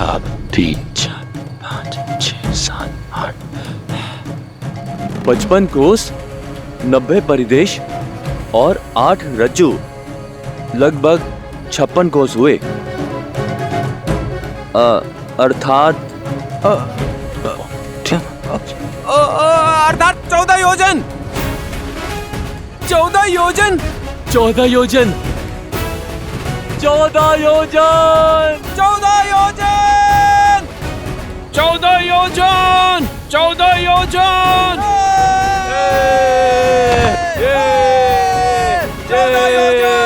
अब 3, 4, 5, 6, 7, 8 55 कोस, 90 परिदेश और 8 रज्जू, लगभग 56 कोस हुए। अर्थात 14 योजन। 14 योजन। 14 योजन। 14 योजन। 14 योजन। 14 योजन। 14 योजन। 14 योजन।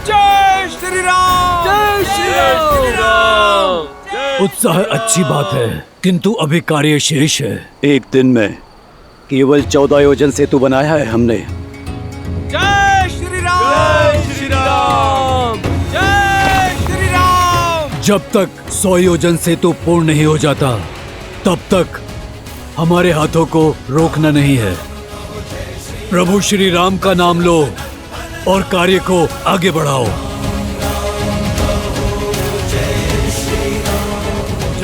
जय श्री राम। जय श्री राम। उत्साह अच्छी बात है, किंतु अभी कार्य शेष है। एक दिन में केवल 14 योजन सेतु बनाया है हमने। जय श्री राम। जय श्री राम। जय श्री राम। जब तक 100 योजन सेतु पूर्ण नहीं हो जाता, तब तक हमारे हाथों को रोकना नहीं है। प्रभु श्री राम का नाम लो और कार्य को आगे बढ़ाओ।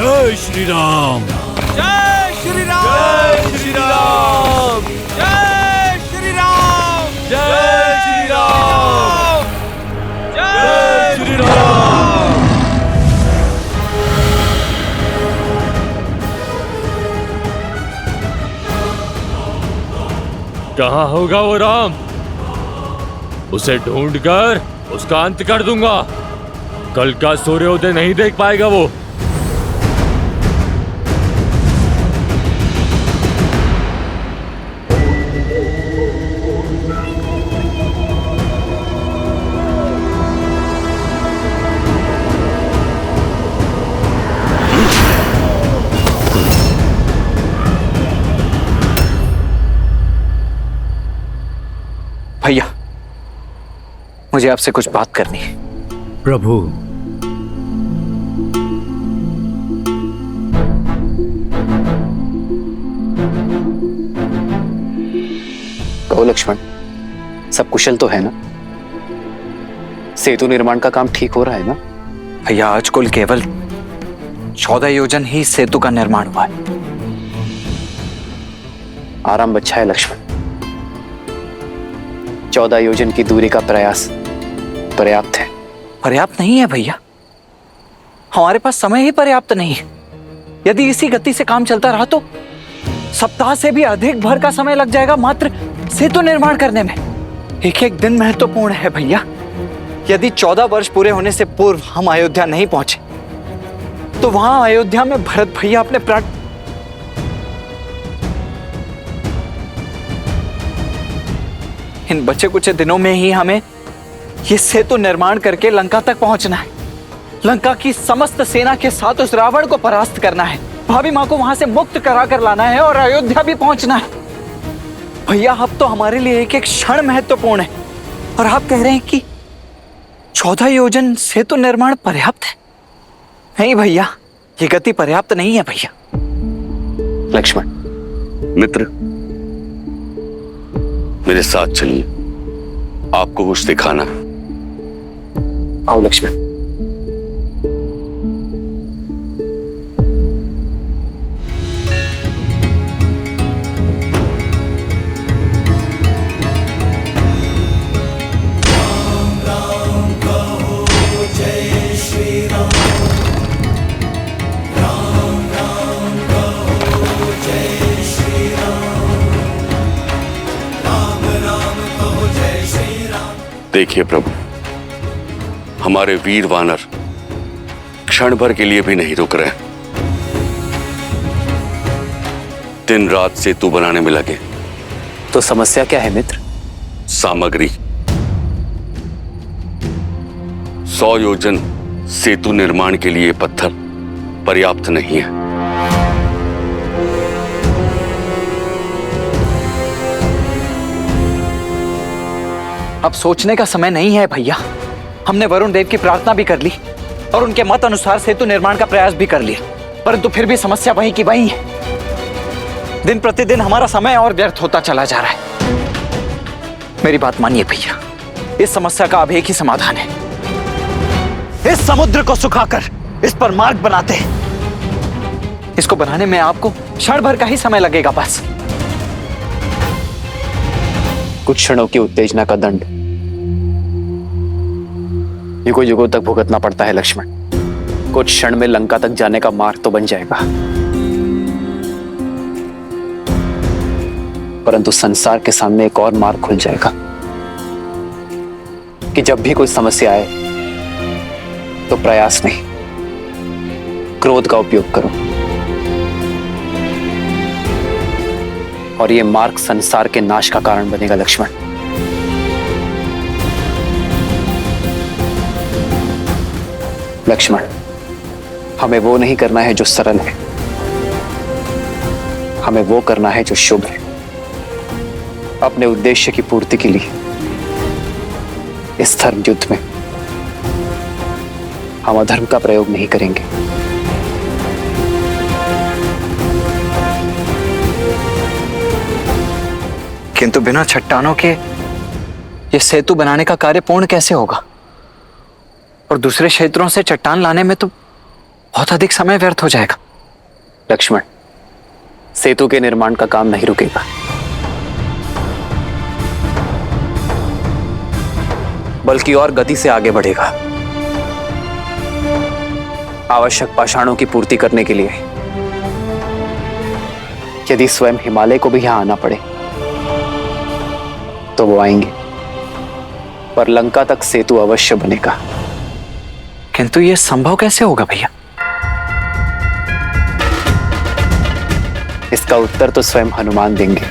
जय श्री राम। जय श्री राम। जय श्री राम। जय श्री राम। जय श्री राम। जय श्री राम। कहाँ होगा वो राम? उसे ढूंढकर उसका अंत कर दूंगा। कल का सूर्योदय नहीं देख पाएगा वो। भैया, मुझे आपसे कुछ बात करनी है। प्रभु, कहो लक्ष्मण, सब कुशल तो है ना? सेतु निर्माण का काम ठीक हो रहा है ना? भैया, आज कुल केवल 14 योजन ही सेतु का निर्माण हुआ है। आराम बच्चा है लक्ष्मण। 14 योजन की दूरी का प्रयास पर्याप्त है। पर्याप्त नहीं है भैया, हमारे पास समय ही पर्याप्त नहीं है। यदि इसी गति से काम चलता रहा तो सप्ताह से भी अधिक भर का समय लग जाएगा मात्र सेतु निर्माण करने में। एक एक दिन महत्वपूर्ण है भैया। यदि 14 वर्ष पूरे होने से पूर्व हम अयोध्या नहीं पहुंचे तो वहां अयोध्या में भरत भैया अपने प्राण इन बचे कुछ दिनों में ही हमें ये सेतु निर्माण करके लंका तक पहुंचना है। लंका की समस्त सेना के साथ उस रावण को परास्त करना है। भाभी माँ को वहां से मुक्त करा कर लाना है और अयोध्या भी पहुंचना है। भैया, अब तो हमारे लिए एक एक क्षण महत्वपूर्ण है और आप कह रहे हैं कि 14 योजन सेतु निर्माण पर्याप्त है? नहीं भैया, ये गति पर्याप्त नहीं है भैया। लक्ष्मण मित्र, मेरे साथ चलिए, आपको कुछ दिखाना। आओ लक्ष्मण। देखिए प्रभु, हमारे वीर वानर क्षण भर के लिए भी नहीं रुक रहे। दिन रात सेतु बनाने में लगे। तो समस्या क्या है मित्र? सामग्री। 100 योजन सेतु निर्माण के लिए पत्थर पर्याप्त नहीं है। अब सोचने का समय नहीं है भैया। हमने वरुण देव की प्रार्थना भी कर ली और उनके मत अनुसार सेतु निर्माण का प्रयास भी कर लिया, परंतु फिर भी समस्या वहीं की वहीं है। दिन प्रतिदिन हमारा समय और व्यर्थ होता चला जा रहा है। मेरी बात मानिए भैया, इस समस्या का अब एक ही समाधान है। इस समुद्र को सुखाकर इस पर मार्ग बनाते हैं। इसको बनाने में आपको क्षण भर का ही समय लगेगा बस। कुछ क्षणों की उत्तेजना का दंड युगों युगों तक भुगतना पड़ता है लक्ष्मण। कुछ क्षण में लंका तक जाने का मार्ग तो बन जाएगा, परंतु संसार के सामने एक और मार्ग खुल जाएगा कि जब भी कोई समस्या आए तो प्रयास नहीं, क्रोध का उपयोग करो। और यह मार्ग संसार के नाश का कारण बनेगा लक्ष्मण। लक्ष्मण, हमें वो नहीं करना है जो सरल है, हमें वो करना है जो शुभ है। अपने उद्देश्य की पूर्ति के लिए इस धर्म युद्ध में हम अधर्म का प्रयोग नहीं करेंगे। किंतु बिना चट्टानों के यह सेतु बनाने का कार्य पूर्ण कैसे होगा? और दूसरे क्षेत्रों से चट्टान लाने में तो बहुत अधिक समय व्यर्थ हो जाएगा। लक्ष्मण, सेतु के निर्माण का काम नहीं रुकेगा, बल्कि और गति से आगे बढ़ेगा। आवश्यक पाषाणों की पूर्ति करने के लिए यदि स्वयं हिमालय को भी यहां आना पड़े तो वो आएंगे, पर लंका तक सेतु अवश्य बनेगा। किंतु यह संभव कैसे होगा भैया? इसका उत्तर तो स्वयं हनुमान देंगे।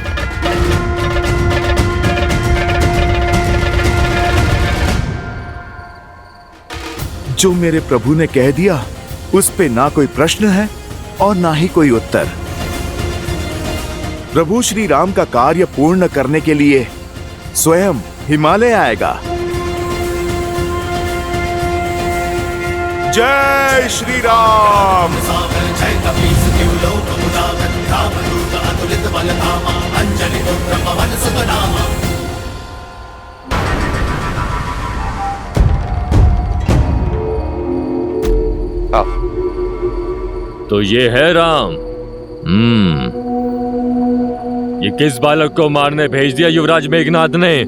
जो मेरे प्रभु ने कह दिया उस पे ना कोई प्रश्न है और ना ही कोई उत्तर। प्रभु श्री राम का कार्य पूर्ण करने के लिए स्वयं हिमालय आएगा। जय श्री राम। तो ये है राम। ये किस बालक को मारने भेज दिया युवराज मेघनाद ने?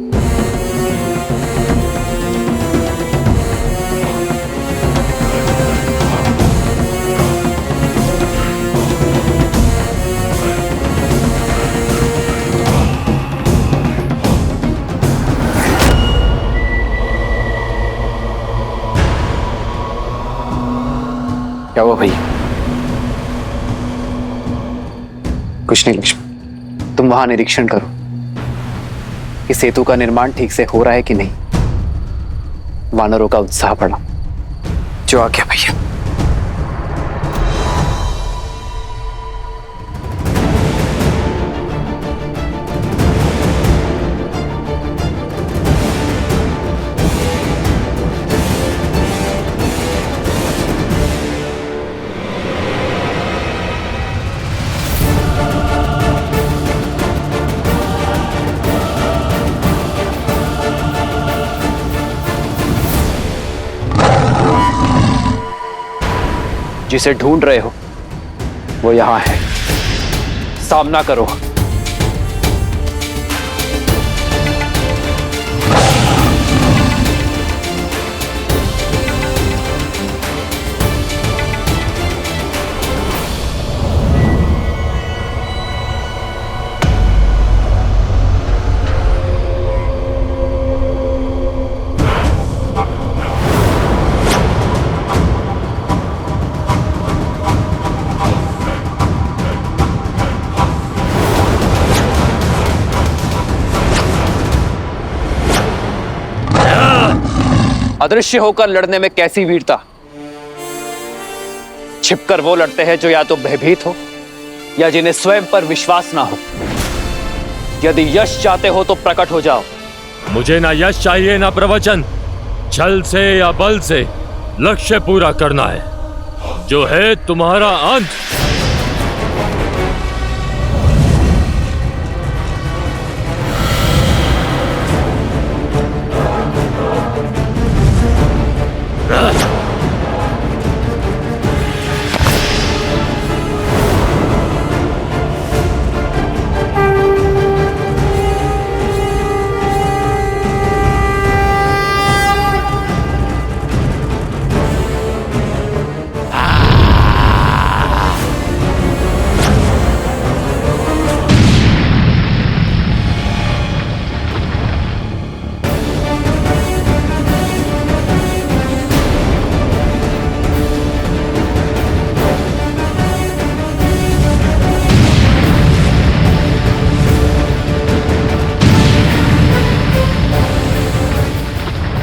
क्या हुआ भैया? कुछ नहीं लक्ष्मण, तुम वहां निरीक्षण करो कि सेतु का निर्माण ठीक से हो रहा है कि नहीं। वानरों का उत्साह बढ़ा। जो आ गया भैया। जिसे ढूंढ रहे हो वो यहां है, सामना करो। अदृश्य होकर लड़ने में कैसी वीरता। छिपकर वो लड़ते हैं जो या तो भयभीत हो या जिन्हें स्वयं पर विश्वास ना हो। यदि यश चाहते हो तो प्रकट हो जाओ। मुझे ना यश चाहिए ना प्रवचन। छल से या बल से लक्ष्य पूरा करना है, जो है तुम्हारा अंत।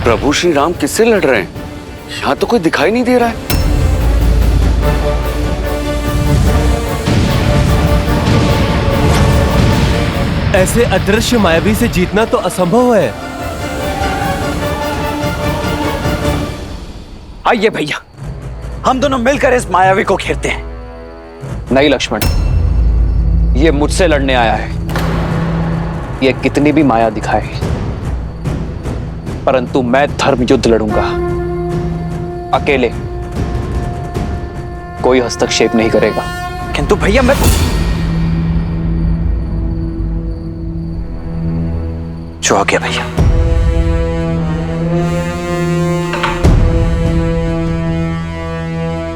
प्रभु श्री राम किससे लड़ रहे हैं? यहाँ तो कोई दिखाई नहीं दे रहा है। ऐसे अदृश्य मायावी से जीतना तो असंभव है। आइए भैया, हम दोनों मिलकर इस मायावी को घेरते हैं। नहीं लक्ष्मण, ये मुझसे लड़ने आया है। ये कितनी भी माया दिखाए, परंतु मैं धर्म युद्ध लड़ूंगा अकेले। कोई हस्तक्षेप नहीं करेगा। किंतु भैया मैं जो आ गया भैया।